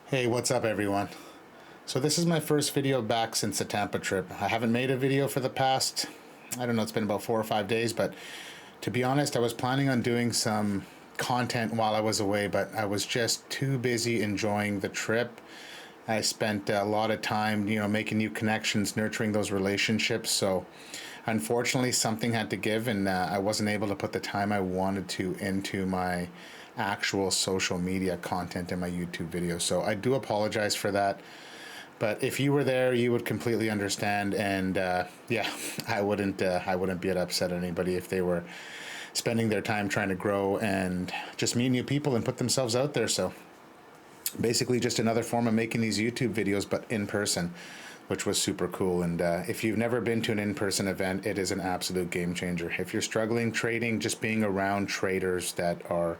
Hey, what's up everyone? So this is my first video back since the Tampa trip. I haven't made a video for the past, I don't know, it's been about 4 or 5 days, but to be honest, I was planning on doing some content while I was away, but I was just too busy enjoying the trip. I spent a lot of time, making new connections, nurturing those relationships. So unfortunately, something had to give, and I wasn't able to put the time I wanted to into my actual social media content in my YouTube videos. So I do apologize for that. But if you were there, you would completely understand, and yeah, I wouldn't be upset at anybody if they were spending their time trying to grow and just meet new people and put themselves out there. So basically just another form of making these YouTube videos, but in person, which was super cool. And if you've never been to an in-person event, it is an absolute game changer. If you're struggling trading, just being around traders that are,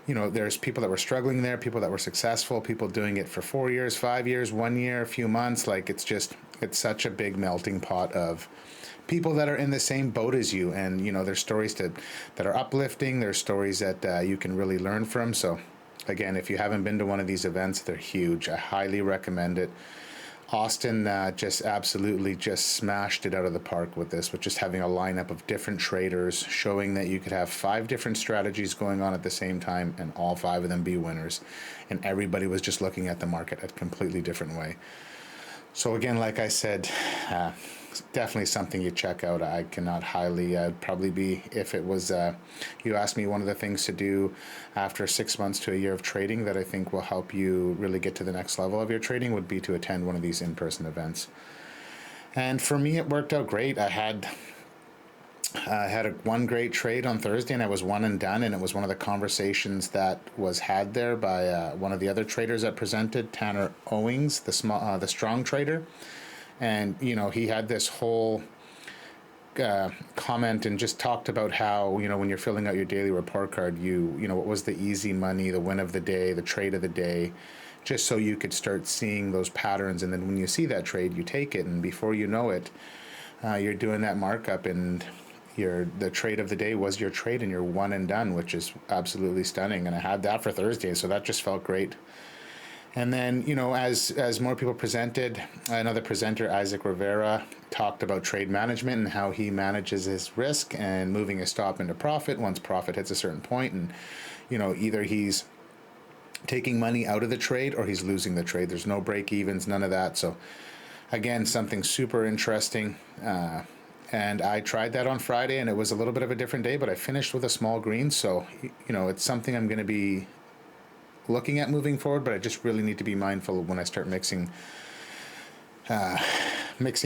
there's people that were struggling there, people that were successful, people doing it for 4 years, 5 years, 1 year, a few months. Like it's such a big melting pot of people that are in the same boat as you. And, there's stories that are uplifting. There's stories that you can really learn from. So again, if you haven't been to one of these events, they're huge. I highly recommend it. Austin just absolutely just smashed it out of the park with this, with just having a lineup of different traders, showing that you could have 5 different strategies going on at the same time and all 5 of them be winners. And everybody was just looking at the market a completely different way. So again, like I said, definitely something you check out. I cannot highly, probably be, if it was, you asked me one of the things to do after 6 months to a year of trading that I think will help you really get to the next level of your trading would be to attend one of these in-person events. And for me, it worked out great. I had one great trade on Thursday, and I was one and done. And it was one of the conversations that was had there by one of the other traders that presented, Tanner Owings, the strong trader. And he had this whole comment and just talked about how when you're filling out your daily report card, what was the easy money, the win of the day, the trade of the day, just so you could start seeing those patterns. And then when you see that trade, you take it, and before you know it, you're doing that markup, and the trade of the day was your trade, and you're one and done, which is absolutely stunning. And I had that for Thursday, so that just felt great. And then, as more people presented, another presenter, Isaac Rivera, talked about trade management and how he manages his risk and moving his stop into profit once profit hits a certain point. And, either he's taking money out of the trade or he's losing the trade. There's no break evens, none of that. So again, something super interesting. And I tried that on Friday, and it was a little bit of a different day, but I finished with a small green. So, it's something I'm going to be looking at moving forward, but I just really need to be mindful when I start mixing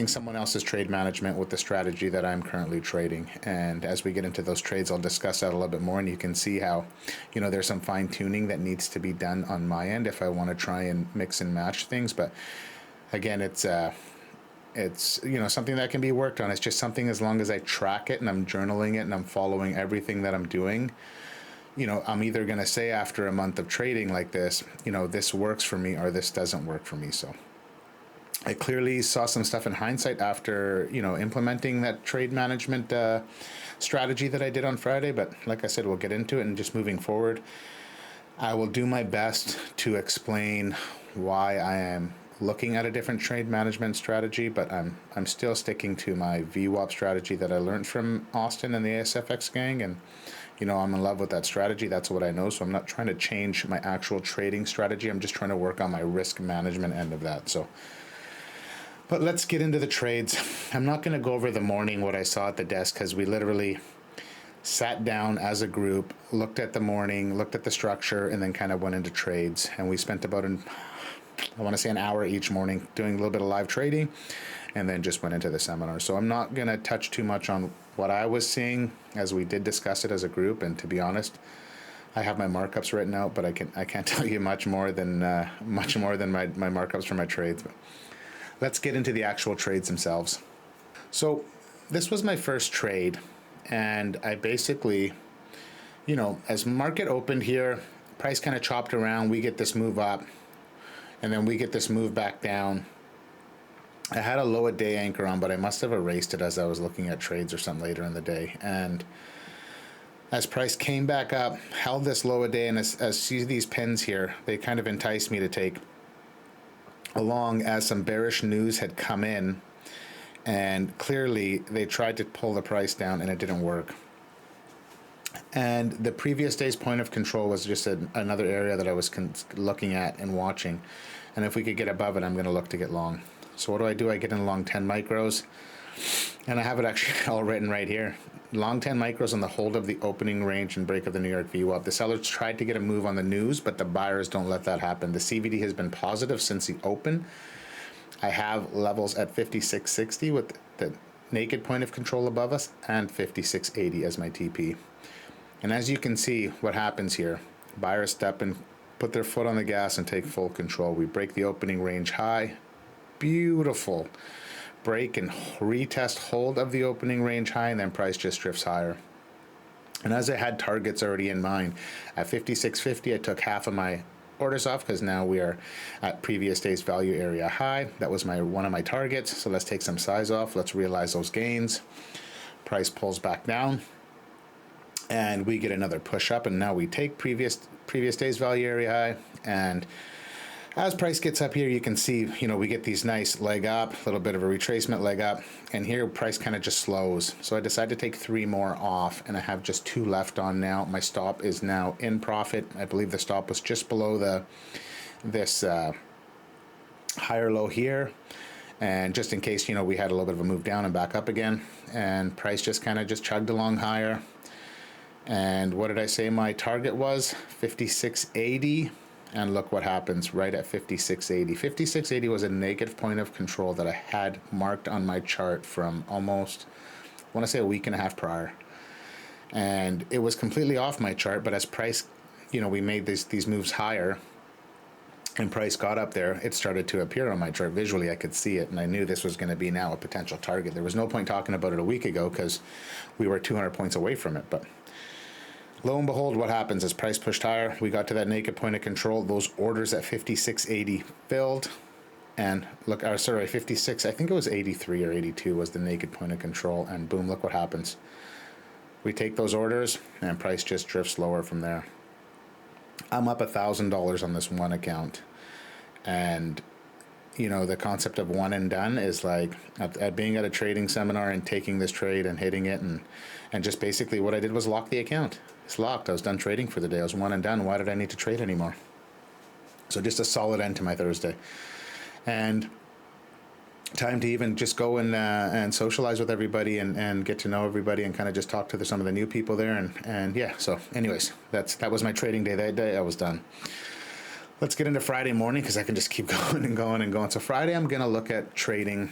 someone else's trade management with the strategy that I'm currently trading. And as we get into those trades, I'll discuss that a little bit more, and you can see how there's some fine tuning that needs to be done on my end if I want to try and mix and match things. But again, it's something that can be worked on. It's just something, as long as I track it and I'm journaling it and I'm following everything that I'm doing, I'm either going to say after a month of trading like this, this works for me or this doesn't work for me. So I clearly saw some stuff in hindsight after, implementing that trade management strategy that I did on Friday. But like I said, we'll get into it, and just moving forward, I will do my best to explain why I am looking at a different trade management strategy, but I'm still sticking to my VWAP strategy that I learned from Austin and the ASFX gang. And I'm in love with that strategy. That's what I know. So I'm not trying to change my actual trading strategy. I'm just trying to work on my risk management end of that. So, but let's get into the trades. I'm not going to go over the morning, what I saw at the desk, because we literally sat down as a group, looked at the morning, looked at the structure, and then kind of went into trades. And we spent about an hour each morning doing a little bit of live trading, and then just went into the seminar. So I'm not going to touch too much on what I was seeing, as we did discuss it as a group. And to be honest, I have my markups written out, but I can't tell you much more than my markups for my trades. But let's get into the actual trades themselves. So this was my first trade, and I basically, as market opened here, price kind of chopped around. We get this move up, and then we get this move back down. I had a low day anchor on, but I must have erased it as I was looking at trades or something later in the day. And as price came back up, held this low a day, and as see these pins here, they kind of enticed me to take along as some bearish news had come in, and clearly they tried to pull the price down and it didn't work. And the previous day's point of control was just another area that I was looking at and watching. And if we could get above it, I'm going to look to get long. So what do? I get in long 10 micros. And I have it actually all written right here. Long 10 micros on the hold of the opening range and break of the New York VWAP. The sellers tried to get a move on the news, but the buyers don't let that happen. The CVD has been positive since the open. I have levels at 56.60 with the naked point of control above us and 56.80 as my TP. And as you can see, what happens here, buyers step and put their foot on the gas and take full control. We break the opening range high. Beautiful. Break and retest hold of the opening range high, and then price just drifts higher. And as I had targets already in mind, at 56.50, I took half of my orders off because now we are at previous day's value area high. That was one of my targets. So let's take some size off. Let's realize those gains. Price pulls back down. And we get another push up, and now we take previous day's value area high. And as price gets up here, you can see, we get these nice leg up, a little bit of a retracement leg up, and here price kind of just slows. So I decided to take 3 more off, and I have just 2 left on now. My stop is now in profit. I believe the stop was just below this higher low here. And just in case, we had a little bit of a move down and back up again, and price just kind of just chugged along higher. And what did I say my target was? 56.80. And look what happens right at 56.80. 56.80 was a negative point of control that I had marked on my chart from almost, I want to say, a week and a half prior. And it was completely off my chart, but as price, we made these moves higher and price got up there, it started to appear on my chart. Visually, I could see it, and I knew this was going to be now a potential target. There was no point talking about it a week ago because we were 200 points away from it, but lo and behold, what happens is price pushed higher. We got to that naked point of control. Those orders at 56.80 filled. And look, 56, I think it was 83 or 82 was the naked point of control. And boom, look what happens. We take those orders and price just drifts lower from there. I'm up $1,000 on this one account. And, the concept of one and done is like at being at a trading seminar and taking this trade and hitting it. And just basically what I did was lock the account. It's locked. I was done trading for the day. I was one and done. Why did I need to trade anymore? So just a solid end to my Thursday. And time to even just go and socialize with everybody and get to know everybody and kind of just talk to some of the new people there. And yeah, so anyways, that was my trading day. That day I was done. Let's get into Friday morning because I can just keep going and going and going. So Friday I'm going to look at trade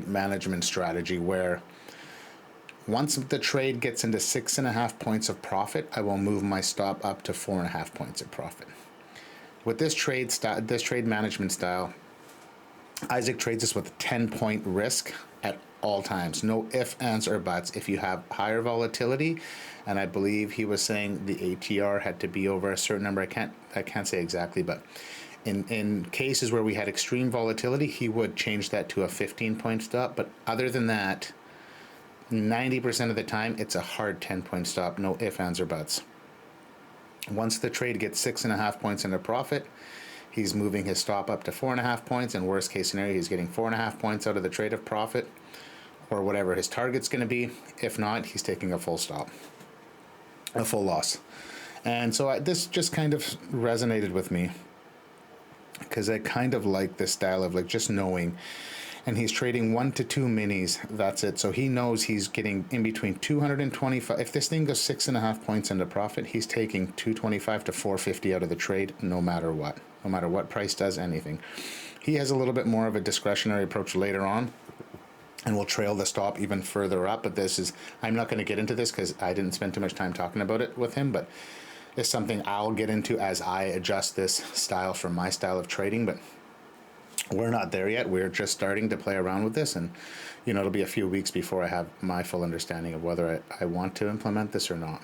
management strategy, where once the trade gets into 6.5 points of profit, I will move my stop up to 4.5 points of profit. With this trade management style, Isaac trades this with a 10-point risk at all times. No ifs, ands, or buts. If you have higher volatility, and I believe he was saying the ATR had to be over a certain number. I can't say exactly, but in cases where we had extreme volatility, he would change that to a 15-point stop. But other than that, 90% of the time, it's a hard 10-point stop. No ifs, ands, or buts. Once the trade gets 6.5 points into profit, he's moving his stop up to 4.5 points. In worst case scenario, he's getting 4.5 points out of the trade of profit, or whatever his target's going to be. If not, he's taking a full stop, a full loss. And so this just kind of resonated with me because I kind of like this style of like just knowing. And he's trading 1 to 2 minis. That's it. So he knows he's getting in between 225. If this thing goes 6.5 points into profit, he's taking 225 to 450 out of the trade, no matter what. No matter what price does anything. He has a little bit more of a discretionary approach later on, and will trail the stop even further up. But I'm not going to get into this because I didn't spend too much time talking about it with him. But it's something I'll get into as I adjust this style from my style of trading. But we're not there yet. We're just starting to play around with this, and it'll be a few weeks before I have my full understanding of whether I want to implement this or not.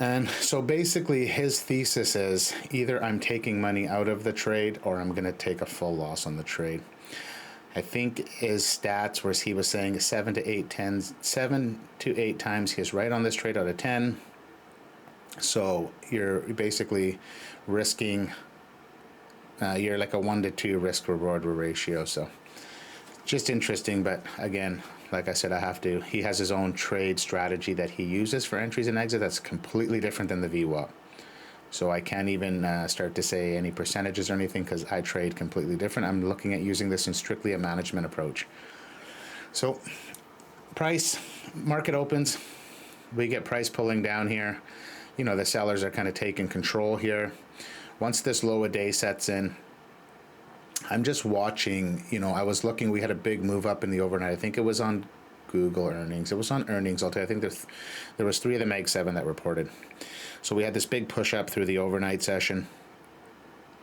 And so basically his thesis is either I'm taking money out of the trade or I'm going to take a full loss on the trade. I think his stats where he was saying 7 to 8 times he is right on this trade out of 10. So you're basically risking you're like a 1 to 2 risk reward ratio. So just interesting. But again, like I said, he has his own trade strategy that he uses for entries and exit that's completely different than the VWAP. So I can't even start to say any percentages or anything because I trade completely different. I'm looking at using this in strictly a management approach. So price, market opens, we get price pulling down here. You know, the sellers are kind of taking control here. Once this low a day sets in, I'm just watching, you know, I was looking, we had a big move up in the overnight. I think it was on Google earnings. It was on earnings. I think there was 3 of the Mag 7 that reported. So we had this big push up through the overnight session.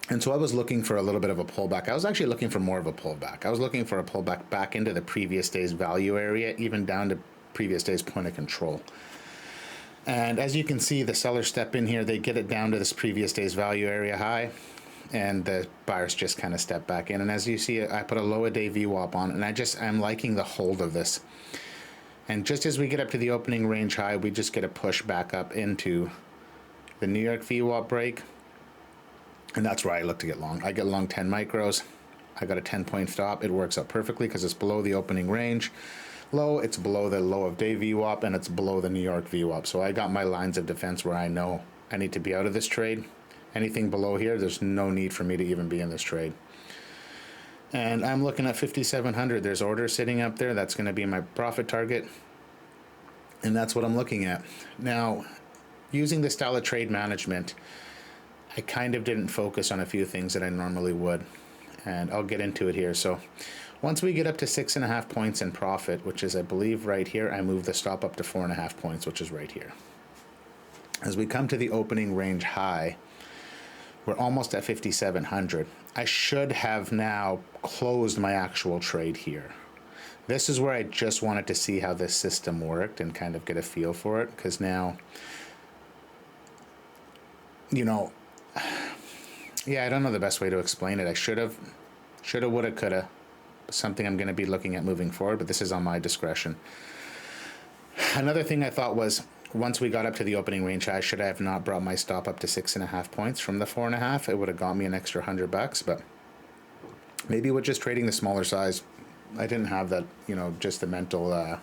And so I was looking for a little bit of a pullback. I was actually looking for more of a pullback. I was looking for a pullback back into the previous day's value area, even down to previous day's point of control. And as you can see, the sellers step in here, they get it down to this previous day's value area high, and the buyers just kind of step back in. And as you see, I put a low a day VWAP on, and I'm liking the hold of this. And just as we get up to the opening range high, we just get a push back up into the New York VWAP break. And that's where I look to get long. I get long 10 micros. I got a 10-point stop. It works out perfectly because it's below the opening range low, it's below the low of day VWAP, and it's below the New York VWAP. So I got my lines of defense where I know I need to be out of this trade. Anything below here, there's no need for me to even be in this trade. And I'm looking at 5,700. There's orders sitting up there. That's going to be my profit target. And that's what I'm looking at. Now, using this style of trade management, I kind of didn't focus on a few things that I normally would. And I'll get into it here. So once we get up to 6.5 points in profit, which is, I believe, right here, I move the stop up to 4.5 points, which is right here. As we come to the opening range high, we're almost at 5,700. I should have now closed my actual trade here. This is where I just wanted to see how this system worked and kind of get a feel for it, because now, you know, yeah, I don't know the best way to explain it. I shoulda, woulda, coulda. Something I'm going to be looking at moving forward, but this is on my discretion. Another thing I thought was, once we got up to the opening range high, should I have not brought my stop up to 6.5 points from the 4.5? It would have got me an extra $100, but maybe with just trading the smaller size, I didn't have that, you know, just the mental,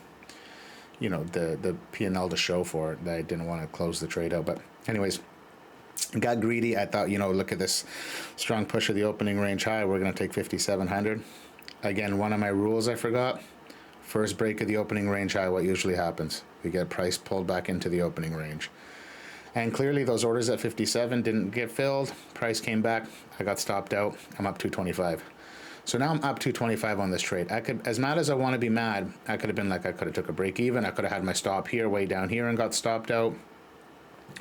you know, the P&L to show for it, that I didn't want to close the trade out. But anyways, got greedy. I thought, you know, look at this strong push of the opening range high. We're going to take 5,700. Again, one of my rules I forgot. First break of the opening range high, what usually happens? We get price pulled back into the opening range. And clearly those orders at 57 didn't get filled. Price came back. I got stopped out. I'm up 225. So now I'm up 225 on this trade. I could, as mad as I want to be mad, I could have been like, I could have took a break even. I could have had my stop here, way down here, and got stopped out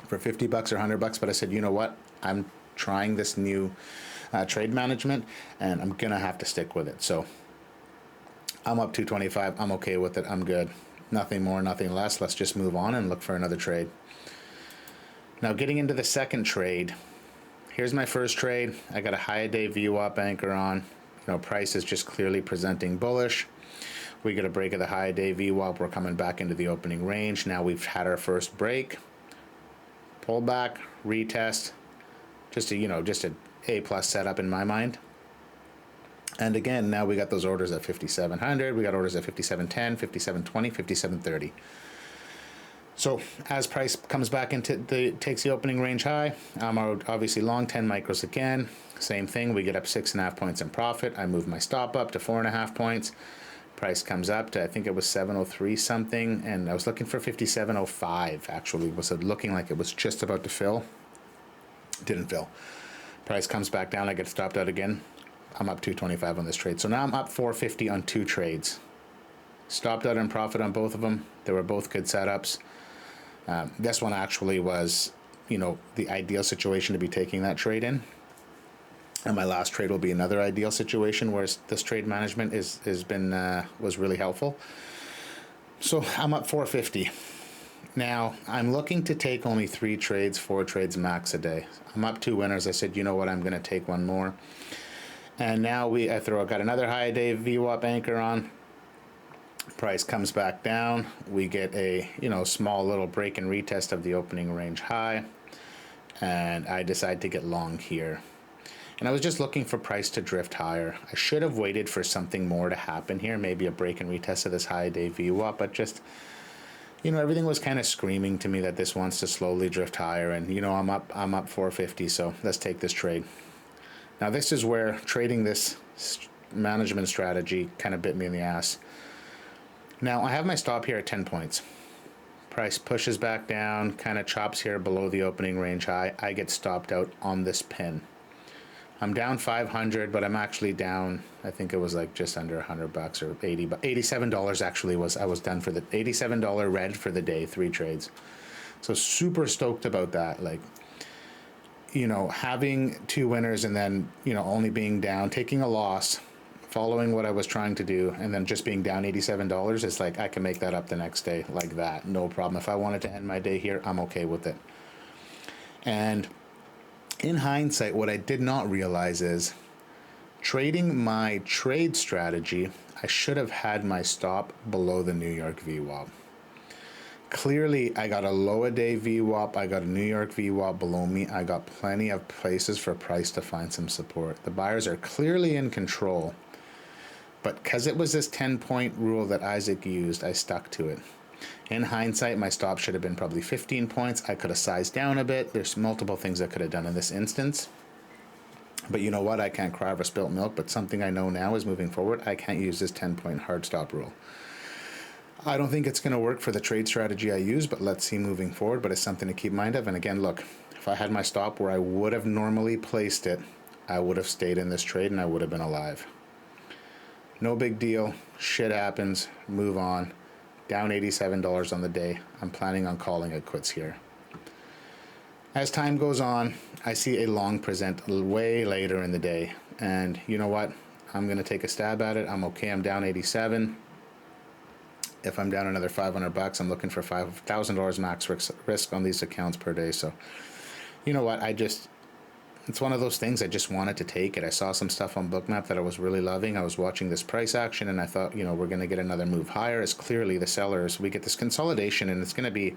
for $50 or $100. But I said, you know what? I'm trying this new trade management, and I'm gonna have to stick with it. So I'm up 225. I'm okay with it. I'm good. Nothing more, nothing less. Let's just move on and look for another trade. Now, getting into the second trade, here's my first trade. I got a high day VWAP anchor on. You know, price is just clearly presenting bullish. We get a break of the high day VWAP. We're coming back into the opening range. Now we've had our first break. Pull back, retest. Just a, you know, just a A+ setup in my mind. And again, now we got those orders at 5,700. We got orders at 5,710, 5,720, 5,730. So as price comes back into takes the opening range high, I'm obviously long 10 micros again. Same thing. We get up 6.5 points in profit. I move my stop up to 4.5 points. Price comes up to, I think it was 703 something, and I was looking for 5705. Actually, was looking like it was just about to fill. Didn't fill. Price comes back down. I get stopped out again. I'm up 225 on this trade. So now I'm up 450 on 2 trades. Stopped out in profit on both of them. They were both good setups. This one actually was, you know, the ideal situation to be taking that trade in. And my last trade will be another ideal situation where this trade management was really helpful. So I'm up 450. Now, I'm looking to take only 3 trades, 4 trades max a day. I'm up 2 winners. I said, you know what, I'm going to take one more. And now I got another high day VWAP anchor on. Price comes back down. We get a, you know, small little break and retest of the opening range high. And I decide to get long here. And I was just looking for price to drift higher. I should have waited for something more to happen here, maybe a break and retest of this high day VWAP, but just, everything was kind of screaming to me that this wants to slowly drift higher. And, I'm up 450, so let's take this trade. Now, this is where trading this management strategy kind of bit me in the ass. Now, I have my stop here at 10 points. Price pushes back down, kind of chops here below the opening range high. I get stopped out on this pin. I'm down 500, but I'm actually down, I think it was like just under $100 or $87 actually I was done for the $87 red for the day, 3 trades. So super stoked about that. Like, having 2 winners and then, only being down, taking a loss, following what I was trying to do, and then just being down $87, it's like I can make that up the next day like that, no problem. If I wanted to end my day here, I'm okay with it. And in hindsight, what I did not realize is trading my trade strategy, I should have had my stop below the New York VWAP. Clearly, I got a lower day VWAP, I got a New York VWAP below me, I got plenty of places for price to find some support. The buyers are clearly in control, but because it was this 10-point rule that Isaac used, I stuck to it. In hindsight, my stop should have been probably 15 points. I could have sized down a bit. There's multiple things I could have done in this instance. But you know what? I can't cry over spilt milk, but something I know now is moving forward, I can't use this 10-point hard stop rule. I don't think it's going to work for the trade strategy I use, but let's see moving forward. But it's something to keep in mind of. And again, look, if I had my stop where I would have normally placed it, I would have stayed in this trade and I would have been alive. No big deal. Shit happens. Move on. Down $87 on the day. I'm planning on calling it quits here. As time goes on, I see a long present way later in the day. And you know what? I'm going to take a stab at it. I'm okay. I'm down 87. If I'm down another $500, I'm looking for $5,000 max risk on these accounts per day. So, you know what? It's one of those things I just wanted to take it. I saw some stuff on Bookmap that I was really loving. I was watching this price action and I thought, we're going to get another move higher as clearly the sellers, we get this consolidation and it's going to be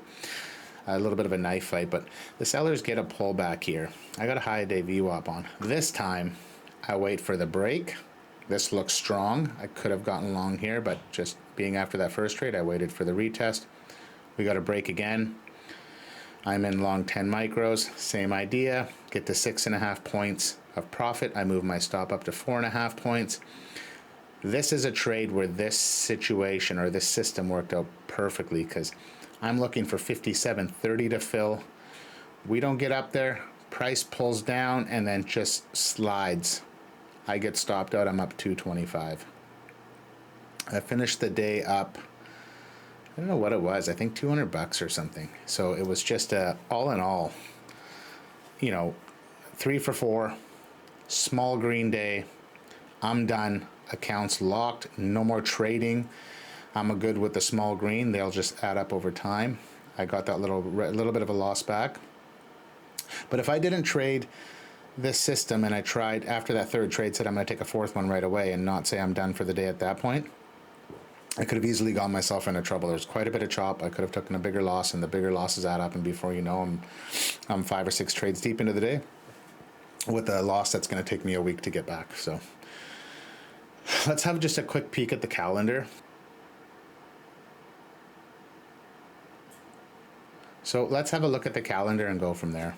a little bit of a knife fight, but the sellers get a pullback here. I got a high day VWAP on. This time I wait for the break. This looks strong. I could have gotten long here, but just being after that first trade, I waited for the retest. We got a break again. I'm in long 10 micros, same idea, get to 6.5 points of profit. I move my stop up to 4.5 points. This is a trade where this situation or this system worked out perfectly because I'm looking for 57.30 to fill. We don't get up there, price pulls down and then just slides. I get stopped out, I'm up 225. I finished the day up, I don't know what it was. I think $200 or something. So it was just all in all, 3 for 4, small green day. I'm done. Accounts locked. No more trading. I'm good with the small green. They'll just add up over time. I got that little bit of a loss back. But if I didn't trade this system and I tried after that third trade, said I'm going to take a fourth one right away and not say I'm done for the day at that point, I could have easily got myself into trouble. There's quite a bit of chop. I could have taken a bigger loss, and the bigger losses add up, and before you know, I'm 5 or 6 trades deep into the day with a loss that's going to take me a week to get back. So let's have just a quick peek at the calendar. So let's have a look at the calendar and go from there.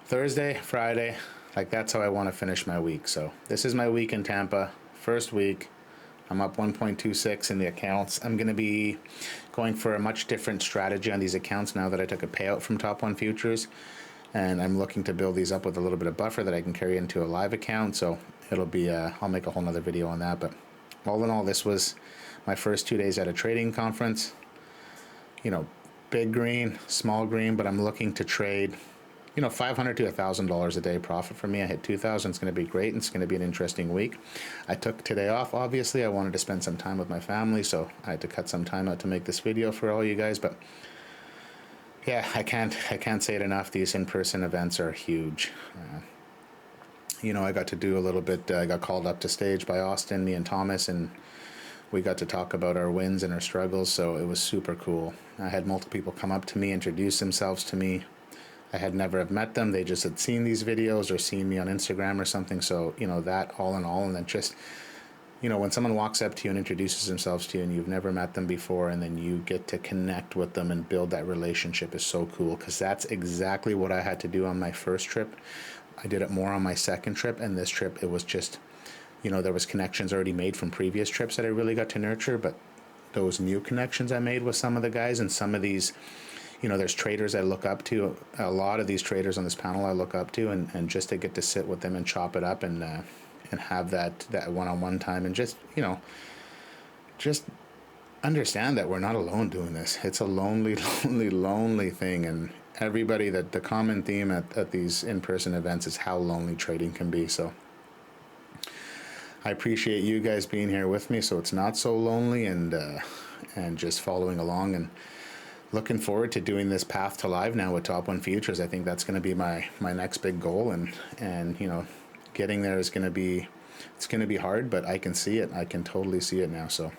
Thursday, Friday, that's how I want to finish my week. So this is my week in Tampa, first week. I'm up 1.26 in the accounts. I'm going to be going for a much different strategy on these accounts now that I took a payout from Top 1 Futures. And I'm looking to build these up with a little bit of buffer that I can carry into a live account. So it'll be, I'll make a whole nother video on that. But all in all, this was my first 2 days at a trading conference. Big green, small green, but I'm looking to trade, $500 to $1,000 a day profit for me. I hit 2,000. It's going to be great. And it's going to be an interesting week. I took today off. Obviously, I wanted to spend some time with my family, so I had to cut some time out to make this video for all you guys. But yeah, I can't say it enough. These in-person events are huge. I got to do a little bit. I got called up to stage by Austin, me and Thomas, and we got to talk about our wins and our struggles. So it was super cool. I had multiple people come up to me, introduce themselves to me. I had never have met them. They just had seen these videos or seen me on Instagram or something. So, you know, that all in all, and then just, you know, when someone walks up to you and introduces themselves to you and you've never met them before, and then you get to connect with them and build that relationship is so cool, because that's exactly what I had to do on my first trip. I did it more on my second trip, and this trip it was just, you know, there was connections already made from previous trips that I really got to nurture, but those new connections I made with some of the guys, and some of these, you know, there's traders I look up to. A lot of these traders on this panel I look up to, and just to get to sit with them and chop it up and have that one-on-one time, and just, you know, just understand that we're not alone doing this. It's a lonely, lonely, lonely thing, and everybody, that the common theme at these in-person events is how lonely trading can be. So I appreciate you guys being here with me, so it's not so lonely, and just following along, and looking forward to doing this path to live now with Top 1 Futures. I think that's going to be my next big goal, and you know, getting there is going to be, it's going to be hard, but I can see it. I can totally see it now. So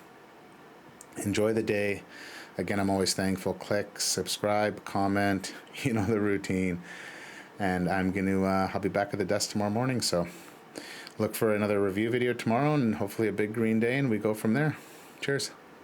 enjoy the day. Again, I'm always thankful. Click, subscribe, comment, you know the routine. And I'm going to, I'll be back at the desk tomorrow morning. So look for another review video tomorrow, and hopefully a big green day, and we go from there. Cheers.